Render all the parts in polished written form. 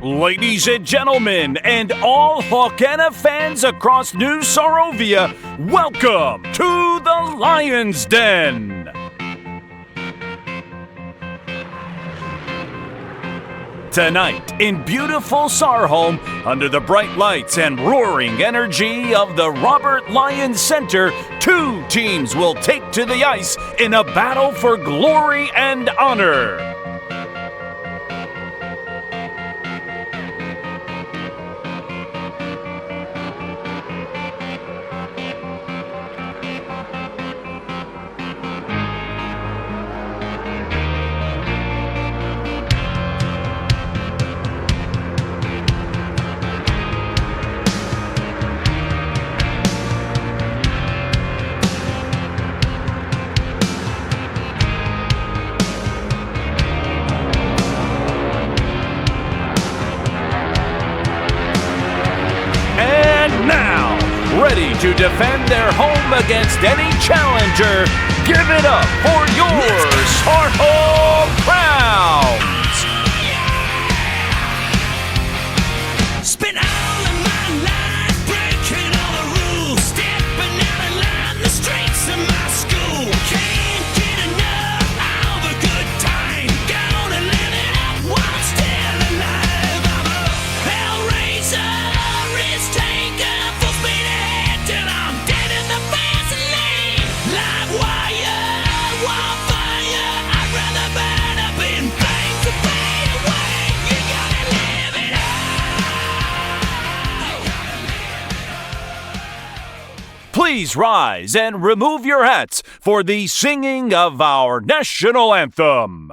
Ladies and gentlemen, and all Hoquenna fans across New Sarovia, welcome to the Lion's Den! Tonight, in beautiful SARHOLM, under the bright lights and roaring energy of the Robert Lyon Center, two teams will take to the ice in a battle for glory and honor. Ready to defend their home against any challenger, give it up for your SARHOLM Crowns! Spent all of my life breaking all the rules, stepping out of line the streets of my school. Can't get enough of a good time, gonna live it up while I'm still alive. I'm a hellraiser, risk taker, full speed ahead till I'm dead in the fast lane. Live wire, wildfire, I'd rather burn up in flames than fade away. You gotta live it up. Please rise and remove your hats for the singing of our national anthem.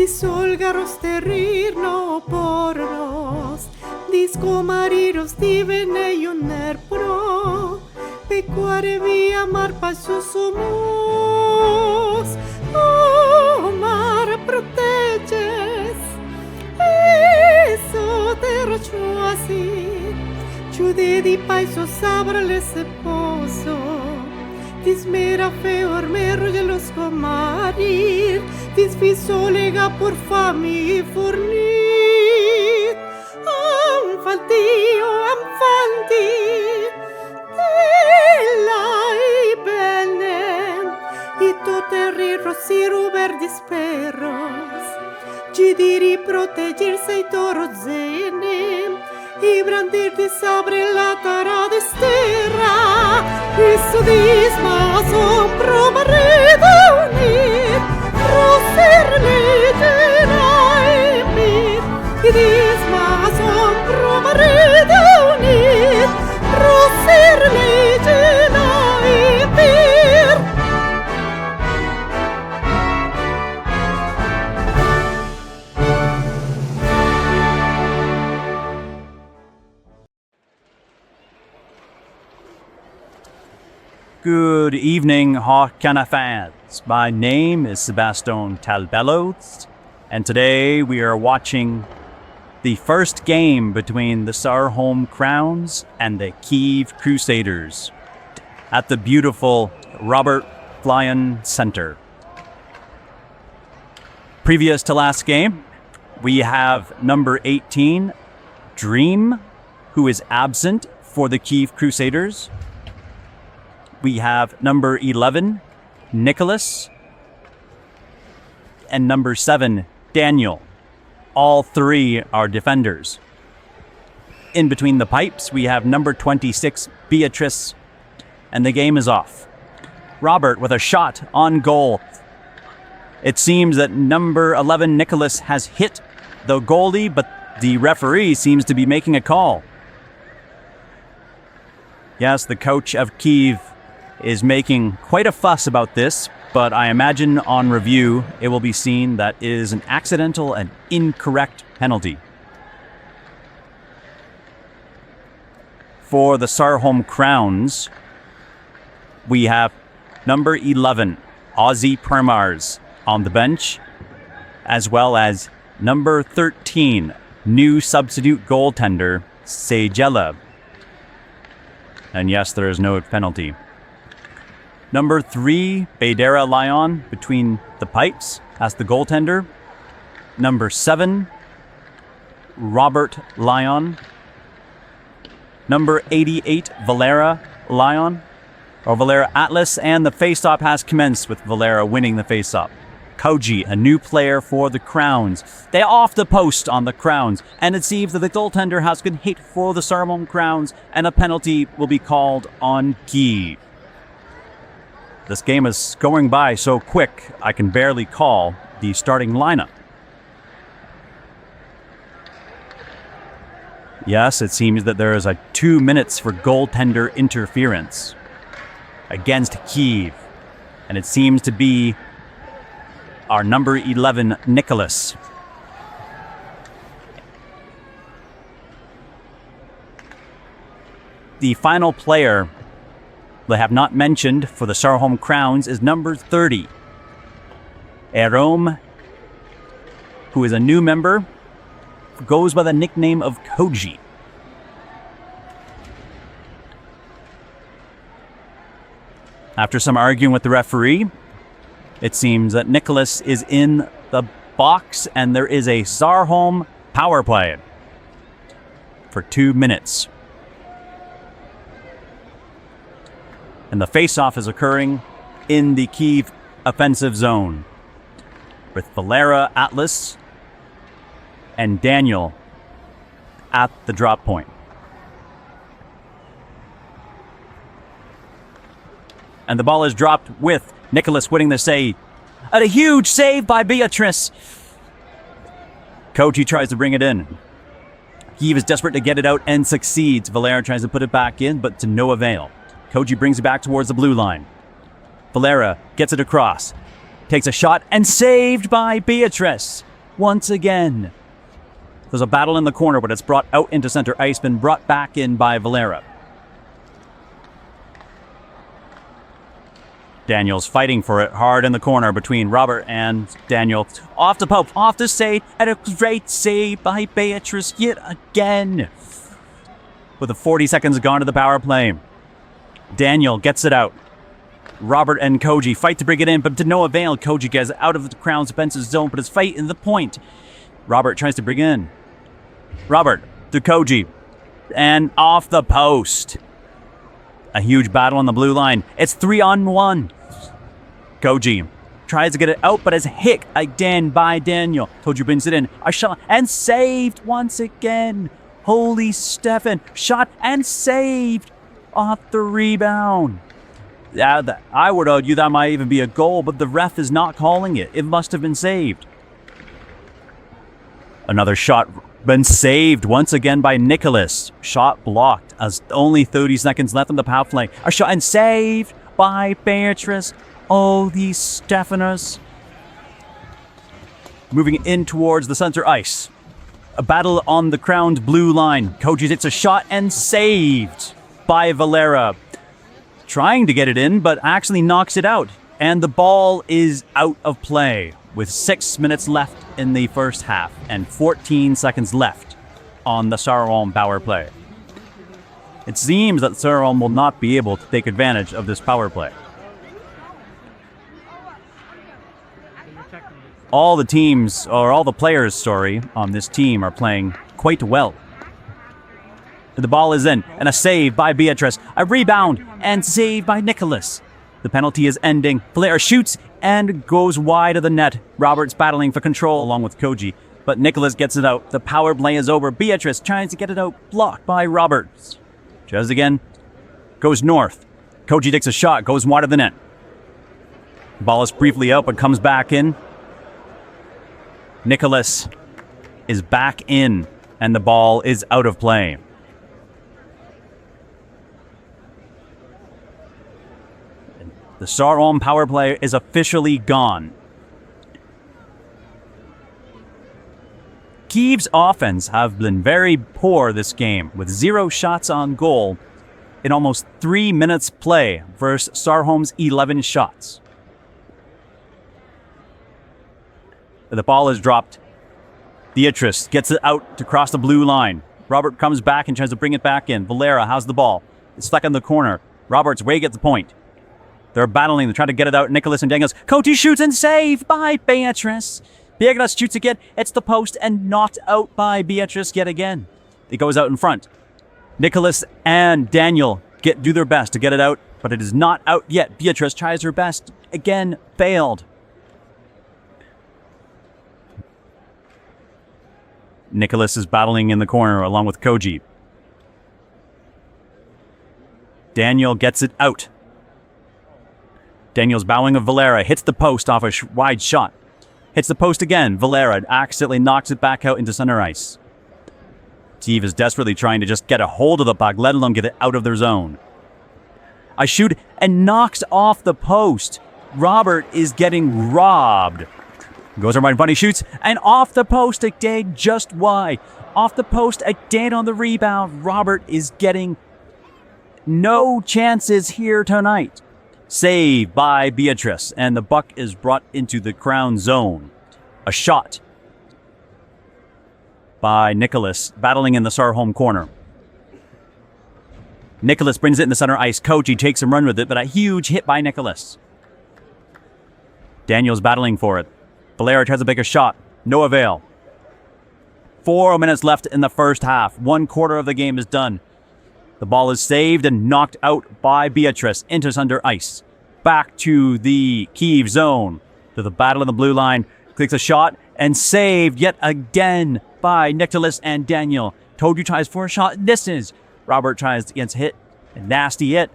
Solgaros terrirno pornos, discomariros divene ioner pro, pecuare via mar pasosomos, oh mar proteges, eso te rocho así, ciude di paiso sabrale se poso, dismera feor merro de los comarir, disfiso lega por fami fornit. Amfantio, amfanti, delai bene, i toterri rossi ruberdis perros, cidiri protegirse i torozene, i brandir di sabre la cara de sterra, isso disma sompro marredo unir, roser legena emir, i disma sompro marredo unir, roser legena emir. Good evening, Hoquenna fans. My name is Sebastian Talbelos, and today we are watching the first game between the SARHOLM Crowns and the CUIVE Crusaders at the beautiful Robert Lyon Center. Previous to last game, we have number 18, Dream, who is absent for the CUIVE Crusaders. We have number 11, Nicholas, and number 7, Daniel. All three are defenders. In between the pipes, we have number 26, Beatrice, and the game is off. Robert with a shot on goal. It seems that number 11, Nicholas, has hit the goalie, but the referee seems to be making a call. Yes, the coach of CUIVE is making quite a fuss about this, but I imagine on review it will be seen that it is an accidental and incorrect penalty. for the SARHOLM Crowns, we have number 11, Aussie Permars, on the bench, as well as number 13, new substitute goaltender, Sagella. And yes, there is no penalty. Number 3, Badera Lyon, between the pipes, as the goaltender. Number 7, Robert Lyon. Number 88, Valera Lyon, or Valera Atlas, and the faceoff has commenced with Valera winning the faceoff. Koji, a new player for the Crowns. They are off the post on the Crowns, and it seems that the goaltender has been hit for the SARHOLM Crowns, and a penalty will be called on CUIVE. This game is going by so quick, I can barely call the starting lineup. Yes, it seems that there is a 2 minutes for goaltender interference against CUIVE, and it seems to be our number 11, Nicholas. The final player they have not mentioned for the SARHOLM Crowns is number 30, Jerome, who is a new member, goes by the nickname of Koji. After some arguing with the referee, it seems that Nicholas is in the box and there is a SARHOLM power play for 2 minutes. And the face-off is occurring in the CUIVE offensive zone with Valera Atlas and Daniel at the drop point. And the ball is dropped with Nicholas winning the save. And a huge save by Beatrice. Koji tries to bring it in. CUIVE is desperate to get it out and succeeds. Valera tries to put it back in, but to no avail. Koji brings it back towards the blue line. Valera gets it across. Takes a shot and saved by Beatrice. Once again. There's a battle in the corner, but it's brought out into center ice, been brought back in by Valera. Daniel's fighting for it hard in the corner between Robert and Daniel. Off the poke, off the save, and a great save by Beatrice yet again. With the 40 seconds gone to the power play. Daniel gets it out. Robert and Koji fight to bring it in, but to no avail. Koji gets out of the Crown's defensive zone, but is fighting the point. Robert tries to bring in. Robert to Koji. And off the post. A huge battle on the blue line. It's 3-on-1. Koji tries to get it out, but is hit again by Daniel. Koji brings it in. A shot and saved once again. Holy Stephen. Shot and saved off the rebound. I would argue that might even be a goal, but the ref is not calling it. It must have been saved. Another shot been saved once again by Nicholas. Shot blocked as only 30 seconds left on the power play. A shot and saved by Beatrice. Oh, these Stephanos. Moving in towards the center ice. A battle on the crowned blue line. Koji hits a shot and saved by Valera. Trying to get it in, but actually knocks it out. And the ball is out of play with 6 minutes left in the first half and 14 seconds left on the SARHOLM power play. It seems that SARHOLM will not be able to take advantage of this power play. All the players, on this team are playing quite well. The ball is in, and a save by Beatrice. A rebound, and save by Nicholas. The penalty is ending. Valera shoots and goes wide of the net. Robert's battling for control along with Koji, but Nicholas gets it out. The power play is over. Beatrice tries to get it out, blocked by Roberts. Tries again, goes north. Koji takes a shot, goes wide of the net. Ball is briefly out, but comes back in. Nicholas is back in, and the ball is out of play. The SARHOLM power play is officially gone. Kiev's offense have been very poor this game, with 0 shots on goal in almost 3 minutes play versus SARHOLM's 11 shots. The ball is dropped. Beatrice gets it out to cross the blue line. Robert comes back and tries to bring it back in. Valera has the ball. It's stuck in the corner. Robert's way gets the point. They're battling. They're trying to get it out. Nicholas and Daniels. Koji shoots and saved by Beatrice. Beatrice shoots again. It's the post and knocked out by Beatrice yet again. It goes out in front. Nicholas and Daniel do their best to get it out, but it is not out yet. Beatrice tries her best. Again, failed. Nicholas is battling in the corner along with Koji. Daniel gets it out. Daniel's bowing of Valera, hits the post off a wide shot. Hits the post again. Valera accidentally knocks it back out into center ice. Steve is desperately trying to just get a hold of the puck, let alone get it out of their zone. A shoot and knocks off the post. Robert is getting robbed. Goes around, bunny shoots, and off the post again, just wide. Off the post again on the rebound. Robert is getting no chances here tonight. Saved by Beatrice, and the puck is brought into the Crown zone. A shot by Nicholas, battling in the SARHOLM corner. Nicholas brings it in the center ice. Koji takes a run with it, but a huge hit by Nicholas. Daniel's battling for it. Valera tries to make a shot. No avail. 4 minutes left in the first half. 1/4 of the game is done. The ball is saved and knocked out by Beatrice into center ice. Back to the Kyiv zone. To the battle of the blue line. Clicks a shot and saved yet again by Nicholas and Daniel. Toju tries for a shot. Misses. Robert tries against hit. A nasty hit.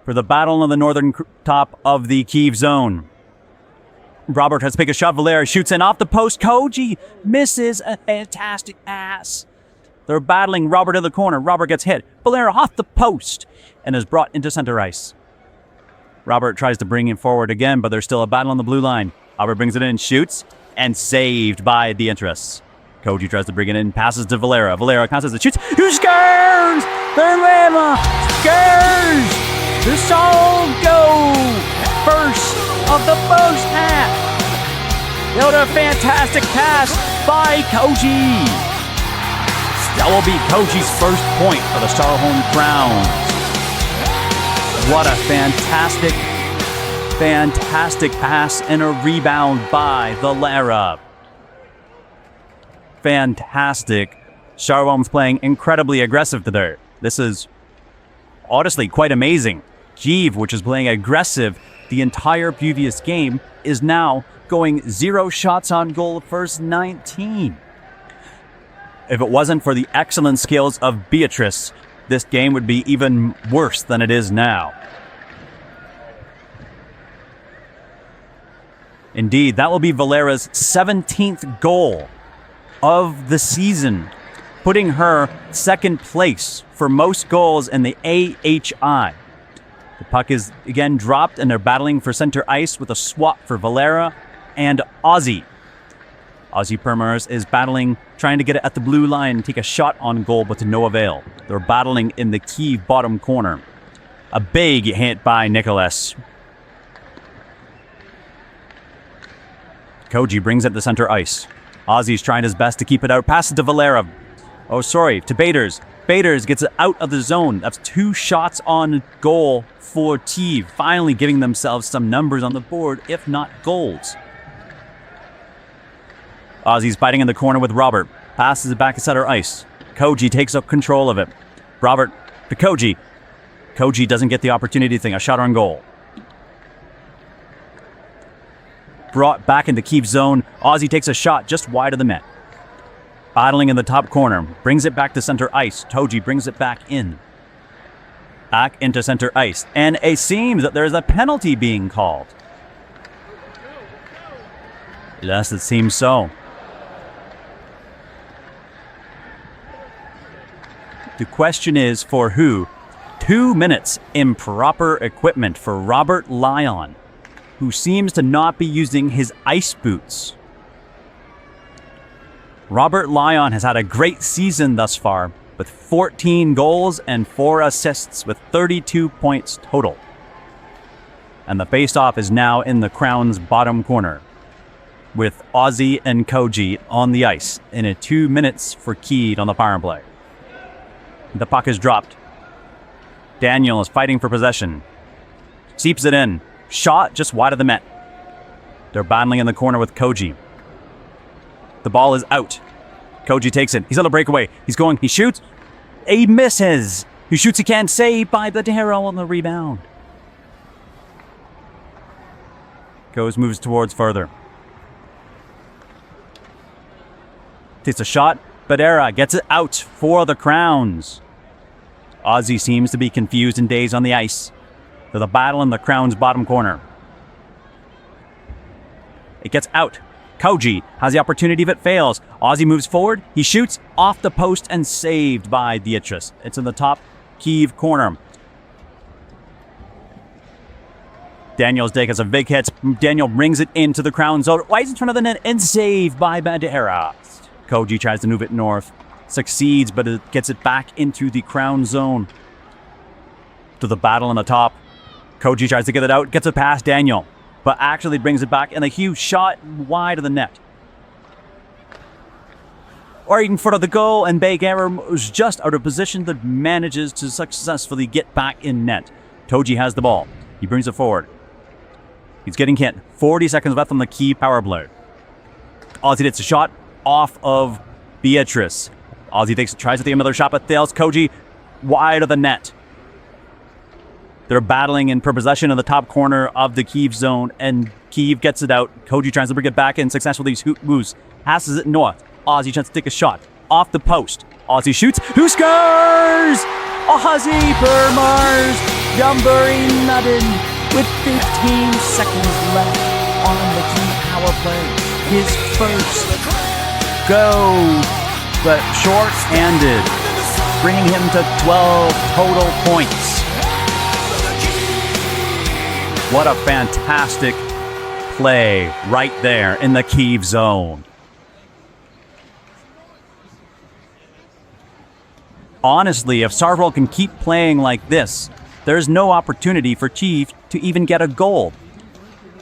For the battle on the northern top of the Kyiv zone. Robert has to pick a shot. Valera shoots in off the post. Koji misses a fantastic pass. They're battling Robert in the corner. Robert gets hit. Valera off the post and is brought into center ice. Robert tries to bring him forward again, but there's still a battle on the blue line. Robert brings it in, shoots, and saved by Beatrice. Koji tries to bring it in, passes to Valera. Valera contests it, shoots. Who scores? Valera scores! The song go! First of the first half. What a fantastic pass by Koji. That will be Koji's first point for the SARHOLM Crowns. What a fantastic pass and a rebound by Valera. Fantastic. SARHOLM's playing incredibly aggressive today. This is honestly quite amazing. Kyiv, which is playing aggressive the entire previous game, is now going 0 shots on goal first 19. If it wasn't for the excellent skills of Beatrice, this game would be even worse than it is now. Indeed, that will be Valera's 17th goal of the season, putting her second place for most goals in the AHI. The puck is again dropped and they're battling for center ice with a swap for Valera and Ozzy. Ozzy Permers is battling, trying to get it at the blue line and take a shot on goal, but to no avail. They're battling in the Kyiv bottom corner. A big hit by Nicholas. Koji brings it to center ice. Ozzy's trying his best to keep it out. Passes to Valera. To Baders. Baders gets it out of the zone. That's 2 shots on goal for Kyiv, finally giving themselves some numbers on the board, if not goals. Ozzy's fighting in the corner with Robert. Passes it back to center ice. Koji takes up control of it. Robert to Koji. Koji doesn't get the opportunity thing. A shot on goal. Brought back into Kyiv zone. Ozzy takes a shot just wide of the net. Battling in the top corner. Brings it back to center ice. Toji brings it back in. Back into center ice. And it seems that there's a penalty being called. Yes, it seems so. The question is for who? 2 minutes improper equipment for Robert Lyon, who seems to not be using his ice boots. Robert Lyon has had a great season thus far, with 14 goals and 4 assists with 32 points total. And the faceoff is now in the Crown's bottom corner, with Ozzy and Koji on the ice in a 2 minutes for Kyiv on the power play. The puck is dropped. Daniel is fighting for possession. Seeps it in. Shot just wide of the net. They're battling in the corner with Koji. The ball is out. Koji takes it. He's on a breakaway. He's going. He shoots. He misses. He shoots. He can't save by Badera on the rebound. Moves towards further. Takes a shot. Badera gets it out for the Crowns. Ozzy seems to be confused and dazed on the ice. There's a battle in the Crown's bottom corner. It gets out. Koji has the opportunity if it fails. Ozzy moves forward. He shoots off the post and saved by Dietrich. It's in the top Kyiv corner. Daniel's take has a big hit. Daniel brings it into the Crown zone. Right in front of the net and saved by Badera. Koji tries to move it north. Succeeds, but it gets it back into the Crown zone. To the battle on the top. Koji tries to get it out. Gets it past Daniel. But actually brings it back and a huge shot wide of the net. Right in front of the goal, and Badera was just out of position that manages to successfully get back in net. Toji has the ball. He brings it forward. He's getting hit. 40 seconds left on the Kyiv power play. Ozzy gets a shot off of Beatrice. Ozzy tries to take another shot, but fails. Koji wide of the net. They're battling in for possession in the top corner of the Kyiv zone, and Kyiv gets it out. Koji tries to bring it back in successfully. Moves, passes it north. Ozzy tries to take a shot off the post. Ozzy shoots. Who scores? Ozzy Permars, number 11, with 15 seconds left on the Kyiv power play. His first go, but short-handed, bringing him to 12 total points. What a fantastic play right there in the Kyiv zone. Honestly, if SARHOLM can keep playing like this, there's no opportunity for Kyiv to even get a goal.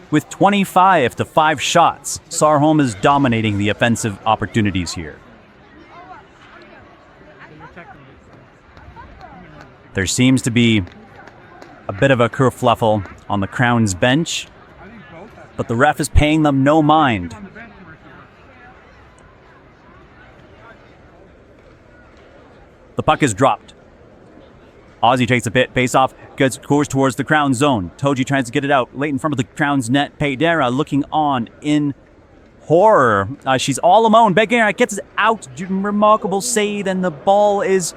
With 25 to 5 shots, SARHOLM is dominating the offensive opportunities here. There seems to be a bit of a kerfluffle on the Crown's bench, but the ref is paying them no mind. The puck is dropped. Ozzy takes a bit, face off, scores towards the Crown zone. Toji tries to get it out, late in front of the Crown's net. Badera looking on in horror. She's all alone. Badera gets it out. Remarkable save, and the ball is,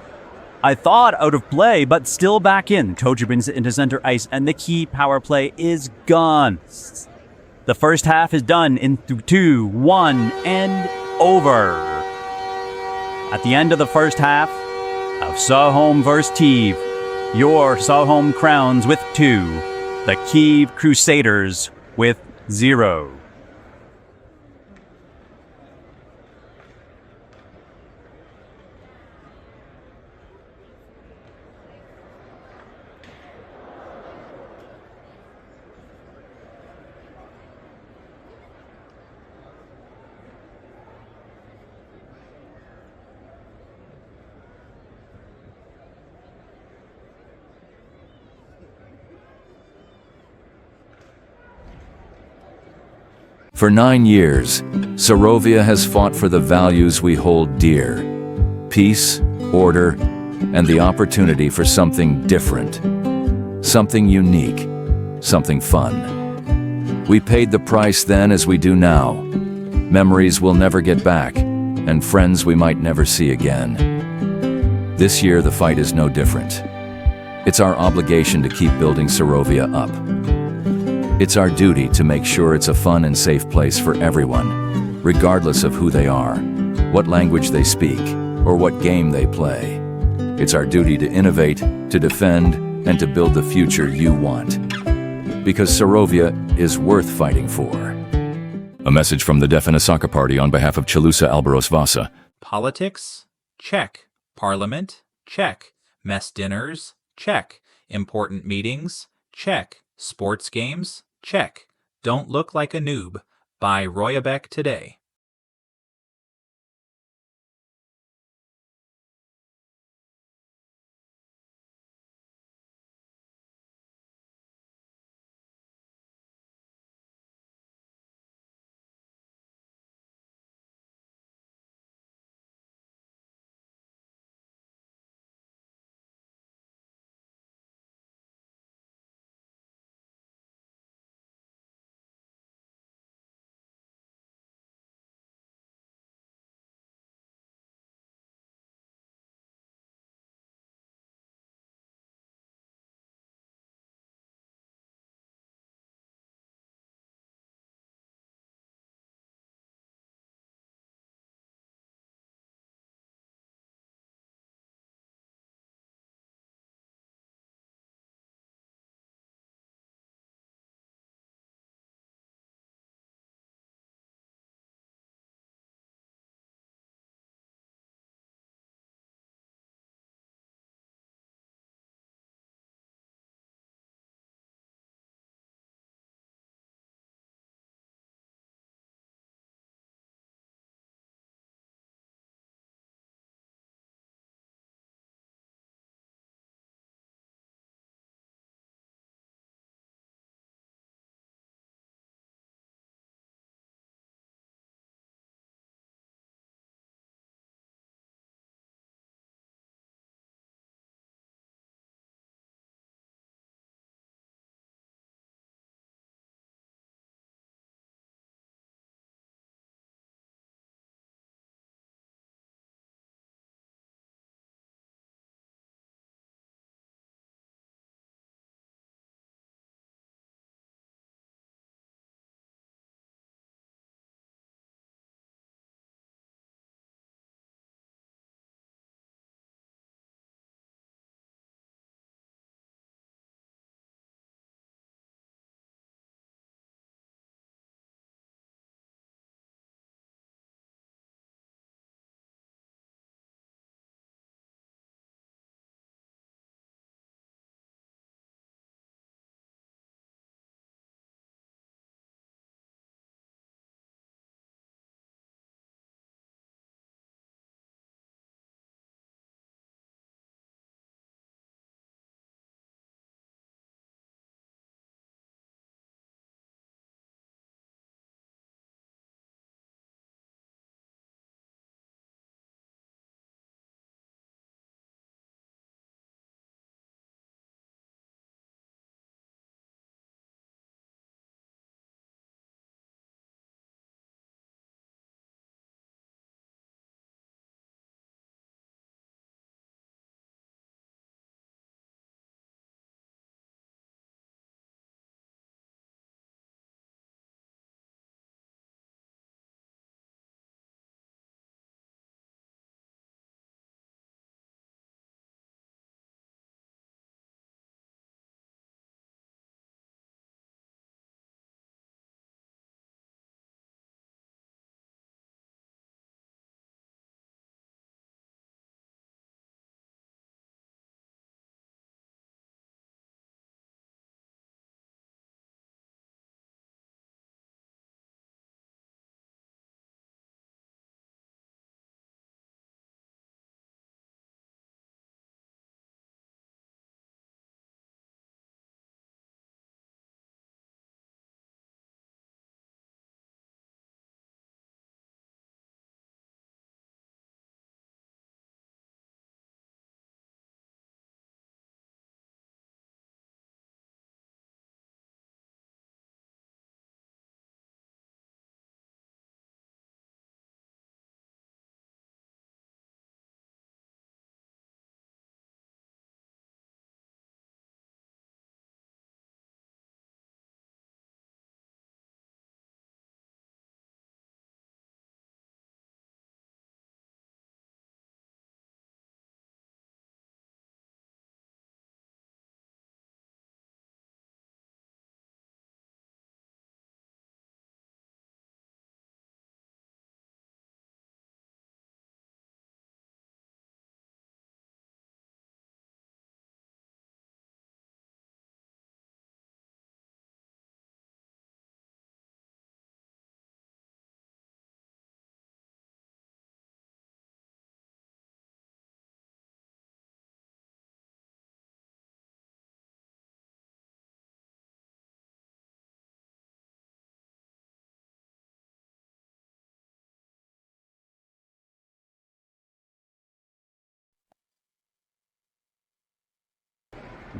I thought, out of play, but still back in. Toji brings it into center ice, and the Kyiv power play is gone. The first half is done in 2-1 and over. At the end of the first half of SARHOLM vs. Kyiv, your SARHOLM Crowns with 2, the Kyiv Crusaders with 0. For 9 years, Sarovia has fought for the values we hold dear: peace, order, and the opportunity for something different, something unique, something fun. We paid the price then as we do now. Memories we'll never get back, and friends we might never see again. This year the fight is no different. It's our obligation to keep building Sarovia up. It's our duty to make sure it's a fun and safe place for everyone, regardless of who they are, what language they speak, or what game they play. It's our duty to innovate, to defend, and to build the future you want. Because Sarovia is worth fighting for. A message from the Deaf and Asaka Party on behalf of Chalusa Albaros Vasa. Politics? Check. Parliament? Check. Mess dinners? Check. Important meetings? Check. Sports games? Check. Don't look like a noob. Buy Royabeck today.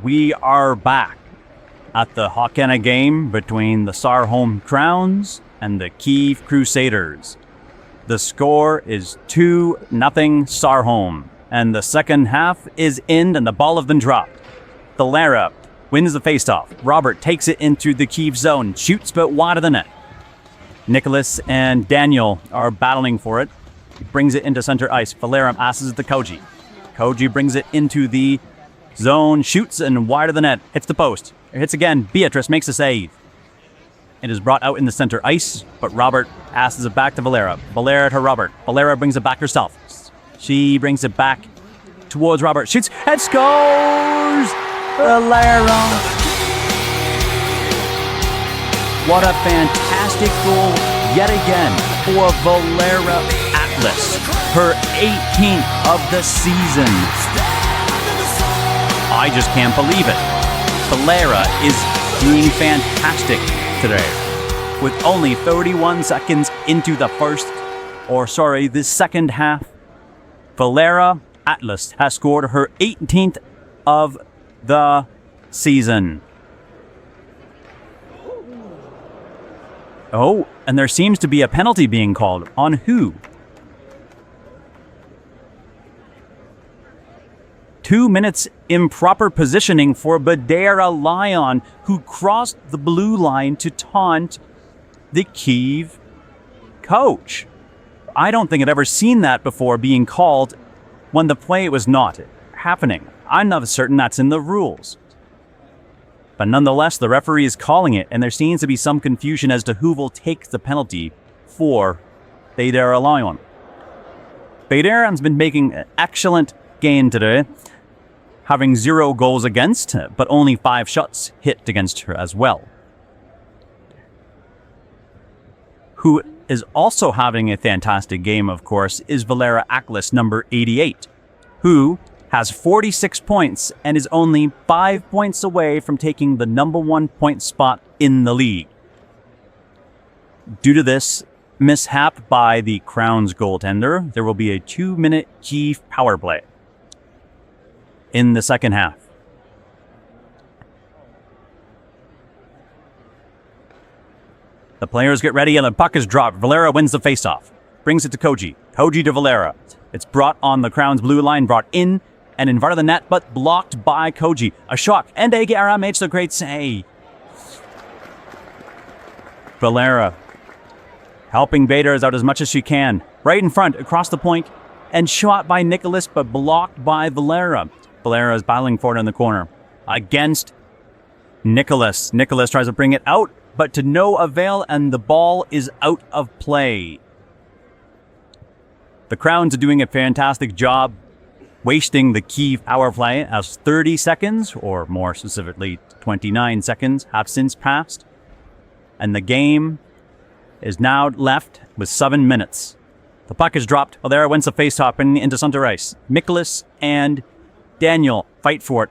we are back at the Hoquenna game between the SARHOLM CROWNS and the CUIVE Crusaders. The score is 2-0 SARHOLM, and the second half is in and the ball has been dropped. Valera wins the faceoff. Robert takes it into the CUIVE zone, shoots but wide of the net. Nicholas and Daniel are battling for it. He brings it into center ice. Valera passes it to Koji. Koji brings it into the zone, shoots and wide of the net. Hits the post. It hits again. Beatrice makes a save. It is brought out in the center ice, but Robert passes it back to Valera. Valera to Robert. Valera brings it back herself. She brings it back towards Robert. Shoots and scores! Valera! What a fantastic goal yet again for Valera Atlas. Her 18th of the season. I just can't believe it. Valera is being fantastic today. With only 31 seconds into the second half, Valera Atlas has scored her 18th of the season. Oh, and there seems to be a penalty being called. On who? 2 minutes improper positioning for Badera Lion, who crossed the blue line to taunt the CUIVE coach. I don't think I'd ever seen that before being called when the play was not happening. I'm not certain that's in the rules. But nonetheless, the referee is calling it, and there seems to be some confusion as to who will take the penalty for Badera Lion. Badera's been making an excellent game today, having 0 goals against, but only 5 shots hit against her as well. Who is also having a fantastic game, of course, is Valera Atlas, number 88, who has 46 points and is only 5 points away from taking the number 1 point spot in the league. Due to this mishap by the Crowns goaltender, there will be a 2-minute CUIVE power play in the second half. The players get ready and the puck is dropped. Valera wins the faceoff. Brings it to Koji. Koji to Valera. It's brought on the Crowns blue line, brought in and in front of the net, but blocked by Koji. A shot, and Agara makes a great save. Valera helping Baders out as much as she can. Right in front, across the point, and shot by Nicholas, but blocked by Valera. Valera is battling for it in the corner against Nicholas. Nicholas tries to bring it out, but to no avail, and the ball is out of play. The Crowns are doing a fantastic job wasting the CUIVE power play, as 30 seconds, or more specifically 29 seconds, have since passed. And the game is now left with 7 minutes. The puck is dropped. Valera wins the faceoff into center ice. Nicholas and Daniel fight for it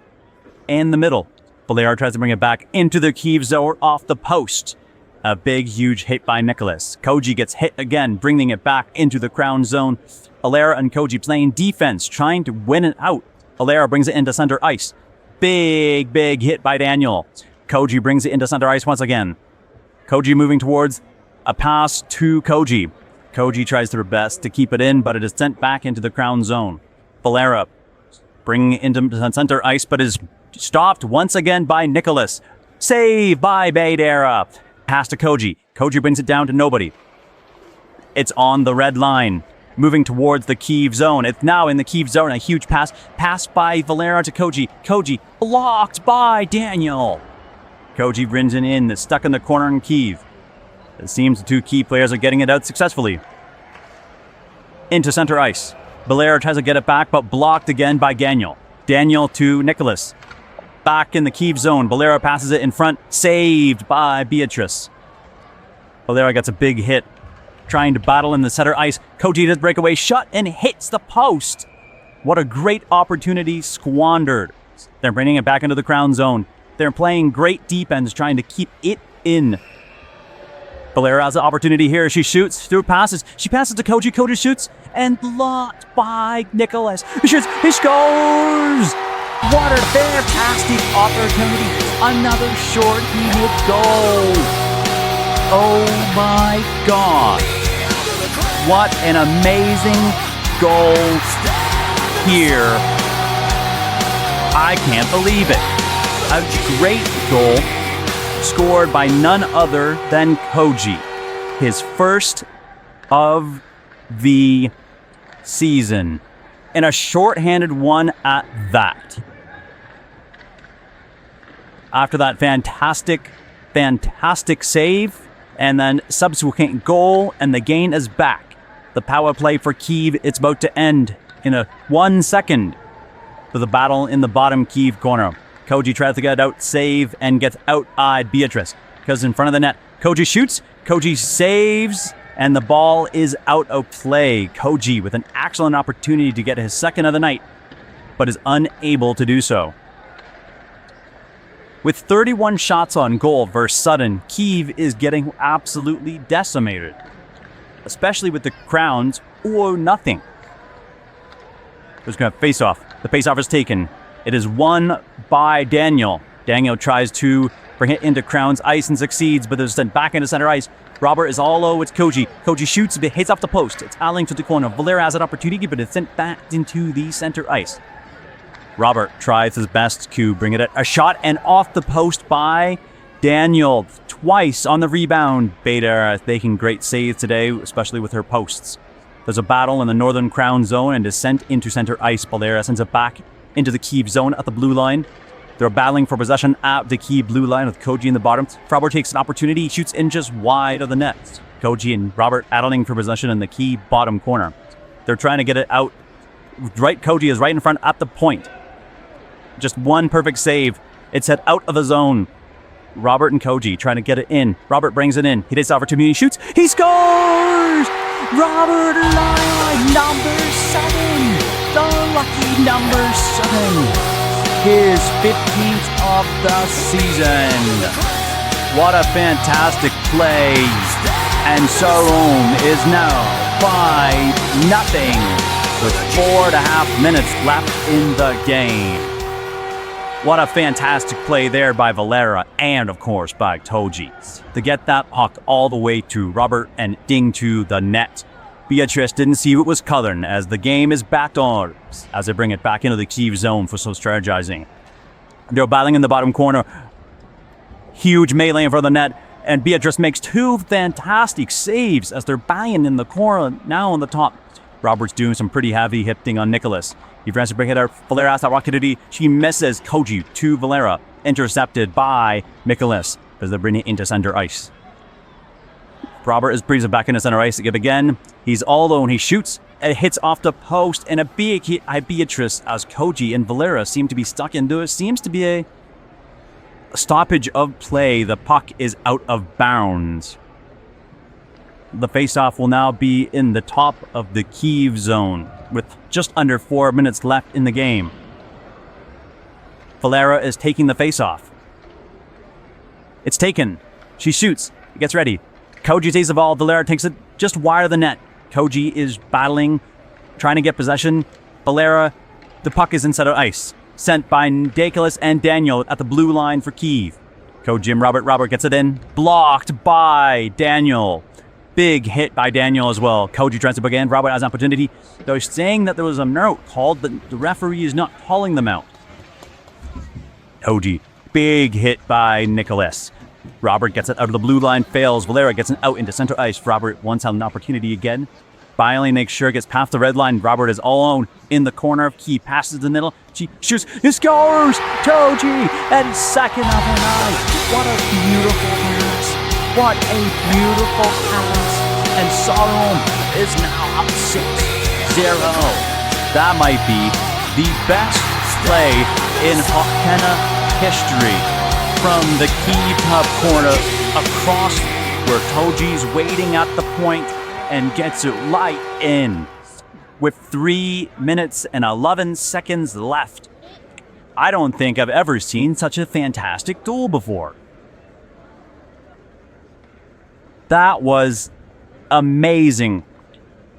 in the middle. Valera tries to bring it back into the CUIVE zone off the post. A big, huge hit by Nicholas. Koji gets hit again, bringing it back into the Crown zone. Valera and Koji playing defense, trying to win it out. Valera brings it into center ice. Big, big hit by Daniel. Koji brings it into center ice once again. Koji moving towards a pass to Koji. Koji tries their best to keep it in, but it is sent back into the Crown zone. Valera bringing it into center ice, but is stopped once again by Nicholas. Save by Badera. Pass to Koji. Koji brings it down to nobody. It's on the red line. Moving towards the CUIVE zone. It's now in the CUIVE zone. A huge pass. Pass by Valera to Koji. Koji blocked by Daniel. Koji brings it in. It's stuck in the corner in CUIVE. It seems the 2 key players are getting it out successfully. Into center ice. Valera tries to get it back, but blocked again by Daniel. Daniel to Nicholas. Back in the CUIVE zone. Valera passes it in front. Saved by Beatrice. Valera gets a big hit. Trying to battle in the center ice. Koji does breakaway shot and hits the post. What a great opportunity squandered. They're bringing it back into the Crown zone. They're playing great defense, trying to keep it in. Valera has the opportunity here. She shoots through passes. She passes to Koji. Koji shoots and blocked by Nicholas. He shoots. He scores! What a fantastic opportunity. Another short-handed goal. Oh my God. What an amazing goal here. I can't believe it. A great goal scored by none other than Koji. His first of the season. And a short-handed one at that. After that fantastic save, and then subsequent goal, and the gain is back. The power play for CUIVE, it's about to end in a 1 second for the battle in the bottom CUIVE corner. Koji tries to get out, save, and gets out-eyed Beatrice. Because in front of the net, Koji shoots, Koji saves, and the ball is out of play. Koji with an excellent opportunity to get his second of the night, but is unable to do so. With 31 shots on goal versus Sudden, CUIVE is getting absolutely decimated. Especially with the Crowns or nothing. There's going to face-off. The face-off is taken. It is won by Daniel. Daniel tries to bring it into Crowns ice and succeeds, but is sent back into center ice. Robert is all low. It's Koji. Koji shoots, but hits off the post. It's Alling to the corner. Valera has an opportunity, but it's sent back into the center ice. Robert tries his best to bring it at a shot and off the post by Daniel. Twice on the rebound. Beta making great saves today, especially with her posts. There's a battle in the northern Crown zone and is sent into center ice. Valera sends it back into the CUIVE zone at the blue line. They're battling for possession at the CUIVE blue line with Koji in the bottom. Robert takes an opportunity, shoots in just wide of the net. Koji and Robert battling for possession in the CUIVE bottom corner. They're trying to get it out. Right, Koji is right in front at the point. Just one perfect save. It's head out of the zone. Robert and Koji trying to get it in. Robert brings it in. He takes the opportunity, shoots. He scores! Robert Lyon, number 7. The lucky number 7. His 15th of the season. What a fantastic play. And SARHOLM is now 5-0 with 4.5 minutes left in the game. What a fantastic play there by Valera and, of course, by Koji to get that puck all the way to Robert and ding to the net. Beatrice didn't see what was coloring as the game is back on as they bring it back into the CUIVE zone for some strategizing. They're battling in the bottom corner. Huge melee in front of the net, and Beatrice makes 2 fantastic saves as they're banging in the corner now on the top. Robert's doing some pretty heavy hitting on Nicholas. He tries to bring it out. Valera has that opportunity. She misses. Koji to Valera. Intercepted by Nicholas as they're bringing it into center ice. Robert is brings it back into center ice to give again. He's all alone. He shoots. It hits off the post, and a big hit by Beatrice as Koji and Valera seem to be stuck into it. Seems to be a stoppage of play. The puck is out of bounds. The faceoff will now be in the top of the CUIVE zone with just under 4 minutes left in the game. Valera is taking the faceoff. It's taken. She shoots. Gets ready. Koji takes the ball. Valera takes it just wide of the net. Koji is battling, trying to get possession. Valera, the puck is inside of ice. Sent by Nicholas and Daniel at the blue line for CUIVE. Koji and Robert. Robert gets it in. Blocked by Daniel. Big hit by Daniel as well. Koji tries to book in. Robert has an opportunity. They're saying that there was a note called, but the referee is not calling them out. Koji. Big hit by Nicholas. Robert gets it out of the blue line, fails. Valera gets it out into center ice. Robert once had an opportunity again. Finally makes sure it gets past the red line. Robert is all alone in the corner of CUIVE. Passes the middle. She shoots. He scores! Koji at second of the night. What a beautiful pass. What a beautiful pass. And SARHOLM is now up 6-0. That might be the best play in Hoquenna history. From the CUIVE hub corner across where Koji's waiting at the point and gets it right in with 3 minutes and 11 seconds left. I don't think I've ever seen such a fantastic goal before. That was amazing.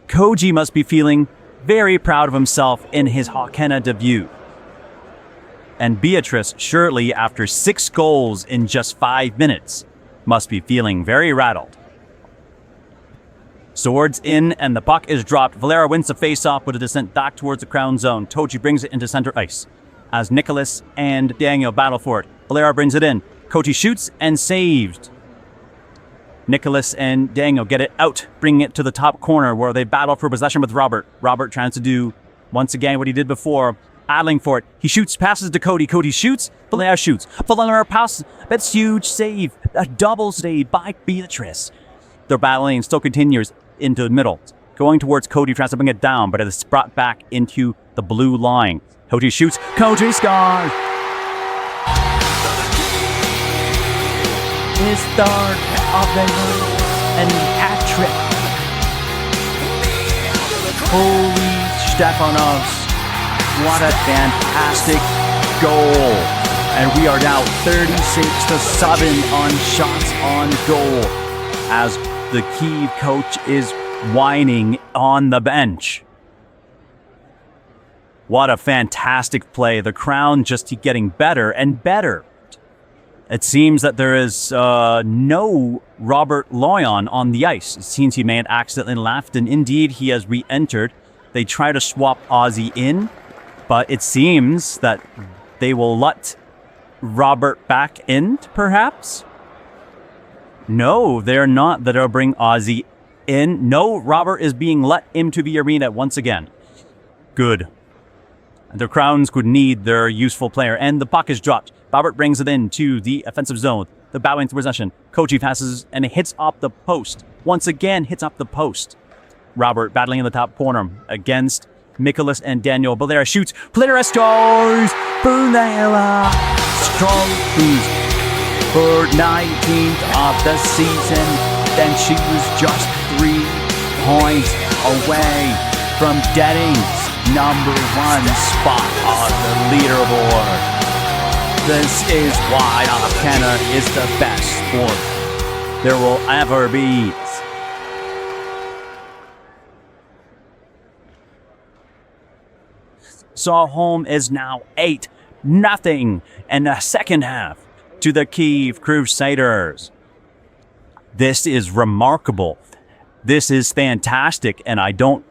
Koji must be feeling very proud of himself in his Hoquenna debut. And Beatrice, surely after 6 goals in just 5 minutes, must be feeling very rattled. Swords in, and the puck is dropped. Valera wins the face-off with a descent back towards the crown zone. Toji brings it into center ice. As Nicholas and Daniel battle for it, Valera brings it in. Koji shoots and saved. Nicholas and Daniel get it out, bringing it to the top corner where they battle for possession with Robert. Robert trying to do, once again, what he did before, battling for it. He shoots, passes to Cody. Cody shoots, Valera shoots. Valera passes. That's huge save. A double save by Beatrice. Their battling still continues into the middle. Going towards Cody, tries to bring it down, but it is brought back into the blue line. Cody shoots. Cody scores! His third of the night and hat trick. Holy Stefanos. What a fantastic goal. And we are now 36-7 on shots on goal as the Kyiv coach is whining on the bench. What a fantastic play. The Crown just keep getting better and better. It seems that there is no Robert Loyon on the ice. It seems he may have accidentally left, and indeed he has re-entered. They try to swap Ozzy in, but it seems that they will let Robert back in, perhaps? No, they're not. They'll bring Ozzy in. No, Robert is being let into the arena once again. Good. The Crowns could need their useful player, and the puck is dropped. Robert brings it in to the offensive zone. The bow into possession. Koji passes and it hits up the post. Once again, hits up the post. Robert battling in the top corner against Nicholas and Daniel. Valera shoots. Valera scores! Valera! Strong boost for 19th of the season. Then she was just 3 points away from getting #1 spot on the leaderboard. This is why Hoquenna is the best sport there will ever be. SARHOLM is now 8-0 in the second half to the CUIVE Crusaders. This is remarkable. This is fantastic, and I don't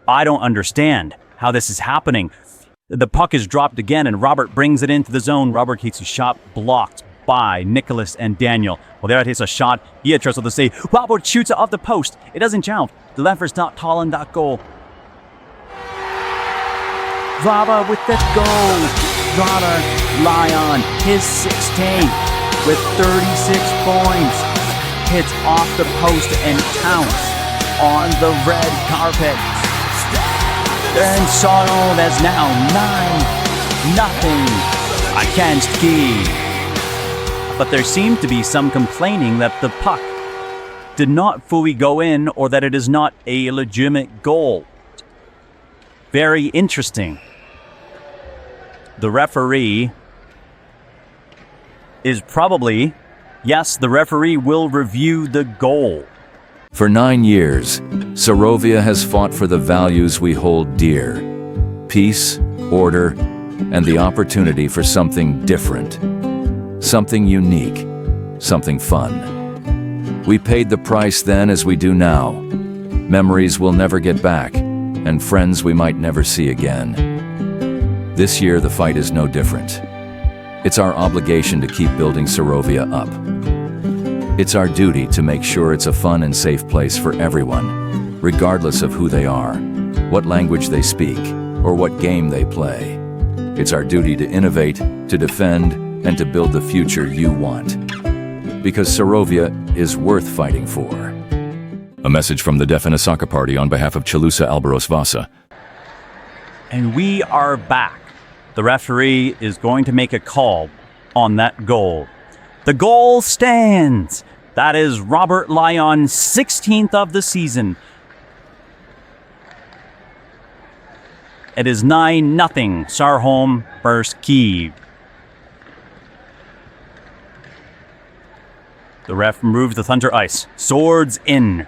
understand how this is happening. The puck is dropped again, and Robert brings it into the zone. Robert takes a shot blocked by Nicholas and Daniel. Well, there takes a shot. Beatrice with the save. Robert shoots it off the post. It doesn't count. The left's not tall in that goal. Robert with the goal. Robert Lyon, his 16th with 36 points. Hits off the post and counts on the red carpet. And SARHOLM is now 9-0 against Kyiv. But there seemed to be some complaining that the puck did not fully go in or that it is not a legitimate goal. Very interesting. The referee is probably, yes, the referee will review the goal. For 9 years, Sarovia has fought for the values we hold dear: peace, order, and the opportunity for something different, something unique, something fun. We paid the price then as we do now. Memories we'll never get back, and friends we might never see again. This year, the fight is no different. It's our obligation to keep building Sarovia up. It's our duty to make sure it's a fun and safe place for everyone, regardless of who they are, what language they speak, or what game they play. It's our duty to innovate, to defend, and to build the future you want. Because Sarovia is worth fighting for. A message from the Deaf in Osaka Party on behalf of Chalusa Albaros Vasa. And we are back. The referee is going to make a call on that goal. The goal stands. That is Robert Lyon's 16th of the season. It is 9-0 SARHOLM versus Kyiv. The ref moves the Thunder ice. Swords in.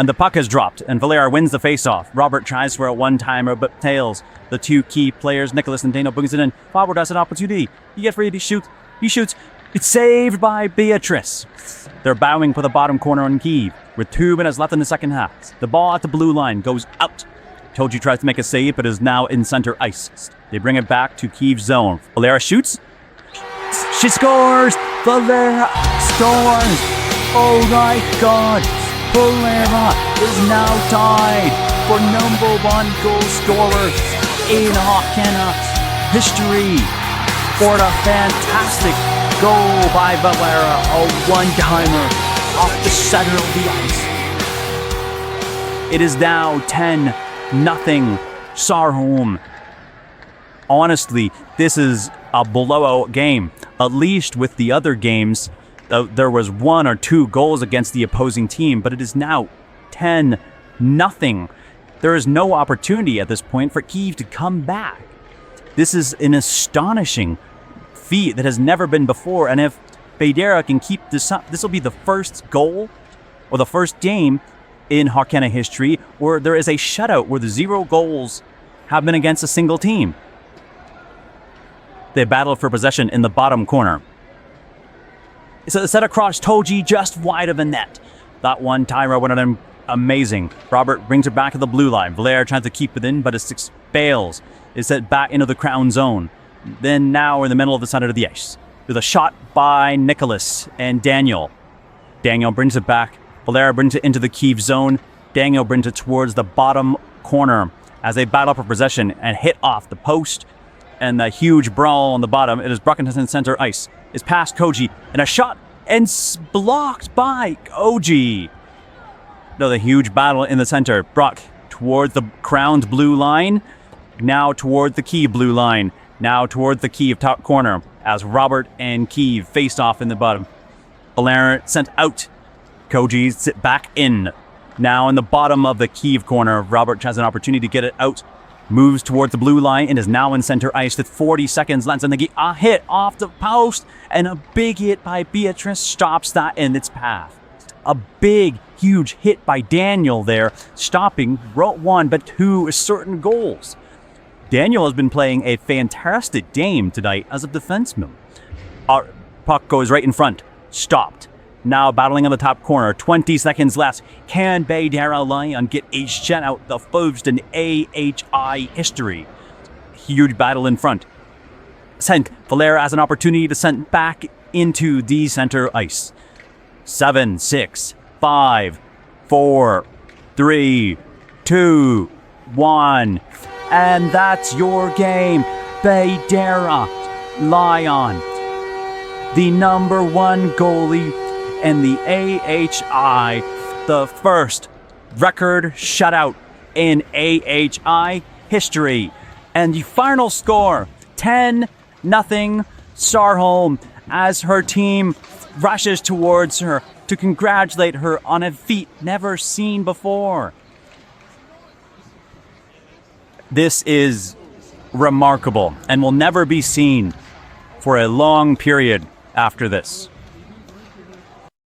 And the puck is dropped, and Valera wins the face-off. Robert tries for a one-timer, but tails. The two key players, Nicholas and Dano, brings it in. Robert has an opportunity. He gets ready to shoot. He shoots. It's saved by Beatrice. They're bowing for the bottom corner on Kyiv, with 2 minutes left in the second half. The ball at the blue line goes out. Toji tries to make a save, but is now in center ice. They bring it back to Kyiv's zone. Valera shoots. She scores! Valera scores! Oh my God! Valera is now tied for #1 goal scorer in Hoquenna history for a fantastic goal by Valera, a one-timer off the center of the ice. It is now 10-0 Sarholm. Honestly, this is a blowout game. At least with the other games, there was 1 or 2 goals against the opposing team, but it is now 10-0. There is no opportunity at this point for Kyiv to come back. This is an astonishing feat that has never been before, and if Baidera can keep this up, this will be the first goal or the first game in Hoquenna history where there is a shutout where the 0 goals have been against a single team. They battle for possession in the bottom corner. It's a set across Toji just wide of the net. That one, Tyra went on amazing. Robert brings it back to the blue line. Valera tries to keep it in, but it fails. It's set back into the crown zone. Then now we're in the middle of the center of the ice. With a shot by Nicholas and Daniel. Daniel brings it back. Valera brings it into the Kyiv zone. Daniel brings it towards the bottom corner as they battle for possession and hit off the post. And the huge brawl on the bottom. It is Bruckington in center ice. It's past Koji. And a shot and blocked by Koji. No, the huge battle in the center. Brock towards the crowned blue line. Now toward the Kyiv blue line. Now toward the Kyiv top corner. As Robert and Kyiv faced off in the bottom. Valera sent out. Koji sit back in. Now in the bottom of the Kyiv corner. Robert has an opportunity to get it out. Moves towards the blue line and is now in center ice with 40 seconds left. And a hit off the post and a big hit by Beatrice stops that in its path. A big, huge hit by Daniel there, stopping 1 but 2 certain goals. Daniel has been playing a fantastic game tonight as a defenseman. Our puck goes right in front, stopped. Now battling on the top corner, 20 seconds left. Can Baidera Lion get a shutout the first in AHI history? Huge battle in front. Valera has an opportunity to send back into the center ice. 7, 6, 5, 4, 3, 2, 1. And that's your game. Baidera Lion, the #1 goalie and the AHI, the first record shutout in AHI history. And the final score, 10-0 Sarholm, as her team rushes towards her to congratulate her on a feat never seen before. This is remarkable and will never be seen for a long period after this.